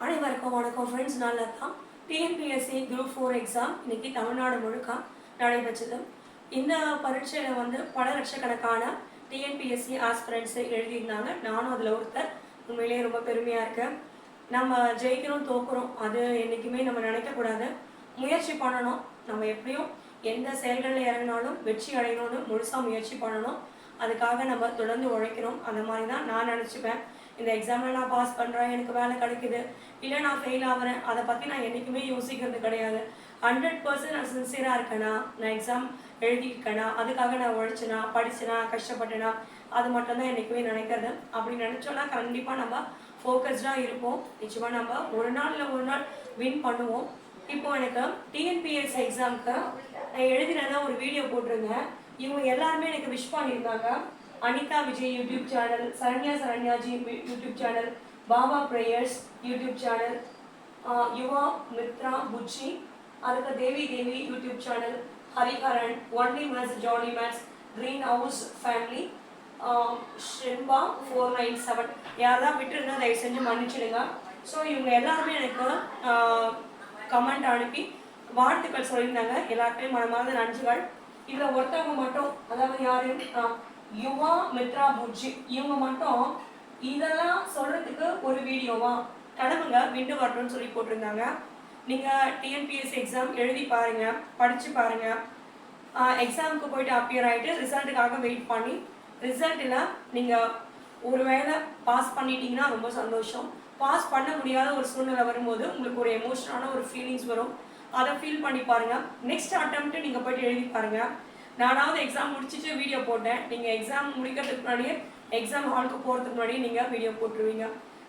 அனைவருக்கும் வணக்கம் ஃப்ரெண்ட்ஸ். நல்லா தான் டிஎன்பிஎஸ்சி குரூப் 4 எக்ஸாம் இன்னைக்கு தமிழ்நாடு முழுக்க நடைபெற்றது. இந்த பரீட்சையில் பல லட்சக்கணக்கான டிஎன்பிஎஸ்சி ஆஸ்பிரண்ட்ஸ் எழுதியிருந்தாங்க. நானும் அதில் ஒருத்தர். உண்மையிலேயே ரொம்ப பெருமையாக இருக்கேன். நம்ம ஜெயிக்கிறோம் தோக்குறோம் அது என்றைக்குமே நம்ம நினைக்கக்கூடாது. முயற்சி பண்ணணும். நம்ம எப்படியும் எந்த செயல்களில் இறங்கினாலும் வெற்றி அடையணும்னு முழுசாக முயற்சி பண்ணணும். அதுக்காக நம்ம தொடர்ந்து உழைக்கணும். அந்த மாதிரி தான் நான் நினச்சிப்பேன். இந்த எக்ஸாமில் நான் பாஸ் பண்ணுறேன், எனக்கு வேலை கிடைக்குது, இல்லை நான் ஃபெயில் ஆகிறேன், அதை பற்றி நான் என்றைக்குமே யோசிக்கிறது கிடையாது. 100% நான் சின்சியராக இருக்கேனா, நான் எக்ஸாம் எழுதியிருக்கேனா, அதுக்காக நான் உழைச்சேனா, படிச்சேனா, கஷ்டப்பட்டேனா, அது மட்டும்தான் என்றைக்குமே நினைக்கிறது. அப்படி நினச்சோன்னா கண்டிப்பாக நம்ம ஃபோக்கஸ்டாக இருப்போம். நிச்சயமாக நம்ம ஒரு நாள் இல்லை ஒரு நாள் வின் பண்ணுவோம். இப்போ எனக்கு டிஎன்பிஎஸ்சி எக்ஸாமுக்கு நான் எழுதினதான் ஒரு வீடியோ போட்டிருந்தேன். இவங்க எல்லாருமே எனக்கு விஷ் பண்ணியிருந்தாங்க. அனிதா விஜய் யூடியூப் சேனல், சரண்யாஜி YouTube channel, Baba prayers YouTube channel, Yuva Mitra Puchi, அதுக்கு Devi YouTube channel, Hariharan, only maths jolly maths, green house family, ஷின்பா 497 யாரெல்லாம் விட்டுருந்தா தயவு செஞ்சு மன்னிச்சிடுங்க. ஸோ இவங்க எல்லாருமே எனக்கு கமெண்ட் அனுப்பி வாழ்த்துக்கள் சொல்லியிருந்தாங்க. எல்லாருக்குமே மனமார்ந்த நன்றிகள். இதில் ஒருத்தவங்க மட்டும், அதாவது யாரு, யுவா மித்ரா புஜ்ஜி, இவங்க மட்டும் இதெல்லாம் சொல்றதுக்கு ஒரு வீடியோவா கடவுங்க விண்டு வரணும்னு சொல்லி போட்டிருந்தாங்க. நீங்கள் டிஎன்பிஎஸ்சி எக்ஸாம் எழுதி பாருங்க, படித்து பாருங்க, எக்ஸாமுக்கு போயிட்டு அப்பியர் ஆகிட்டு ரிசல்ட்டுக்காக வெயிட் பண்ணி ரிசல்ட்டில் நீங்கள் ஒரு வேளை பாஸ் பண்ணிட்டீங்கன்னா ரொம்ப சந்தோஷம். பாஸ் பண்ண முடியாத ஒரு சூழ்நிலை வரும்போது உங்களுக்கு ஒரு எமோஷனான ஒரு ஃபீலிங்ஸ் வரும். அதை ஃபீல் பண்ணி பாருங்கள். நெக்ஸ்ட் அட்டம்ப்ட்டு நீங்கள் போய்ட்டு எழுதி பாருங்கள். நானாவது எக்ஸாம் முடிச்சுட்டு வீடியோ போட்டேன். நீங்கள் எக்ஸாம் முடிக்கிறதுக்கு முன்னாடியே எக்ஸாம் ஹாலுக்கு போகிறதுக்கு முன்னாடியே நீங்கள் வீடியோ போட்டுருவீங்க.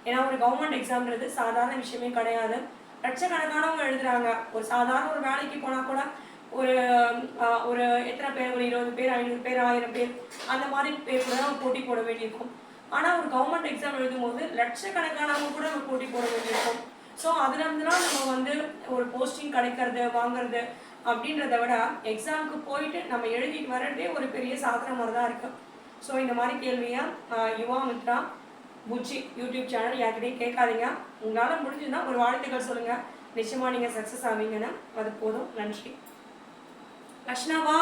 ஏன்னா ஒரு கவர்மெண்ட் எக்ஸாம்ன்றது சாதாரண விஷயமே கிடையாது. லட்சக்கணக்கானவங்க எழுதுறாங்க. ஒரு சாதாரண ஒரு வேலைக்கு போனால் கூட ஒரு ஒரு எத்தனை பேர், ஒரு 20 பேர், 500 பேர், 1000 பேர், அந்த மாதிரி பேர் கூட நம்ம போட்டி போட வேண்டியிருக்கும். ஆனால் ஒரு கவர்மெண்ட் எக்ஸாம் எழுதும் போது லட்சக்கணக்கானவங்க கூட நம்ம போட்டி போட வேண்டியிருக்கும். ஸோ அதுலேருந்துலாம் நம்ம ஒரு போஸ்டிங் கிடைக்கிறது, வாங்குறது அப்படின்றத விட எக்ஸாமுக்கு போயிட்டு நம்ம எழுதிட்டு வர்றதே ஒரு பெரிய சாதனை மாதிரி தான் இருக்குது. ஸோ இந்த மாதிரி கேள்வியை யுவா மித்ரா புச்சி யூடியூப் சேனல் யார்கிட்டையும் கேட்காதீங்க. உங்களால் முடிஞ்சுன்னா ஒரு வாழ்த்துக்கள் சொல்லுங்கள். நிச்சயமாக நீங்கள் சக்ஸஸ் ஆவீங்கன்னு. அது போதும். நன்றி. லக்ஷ்ணாவா.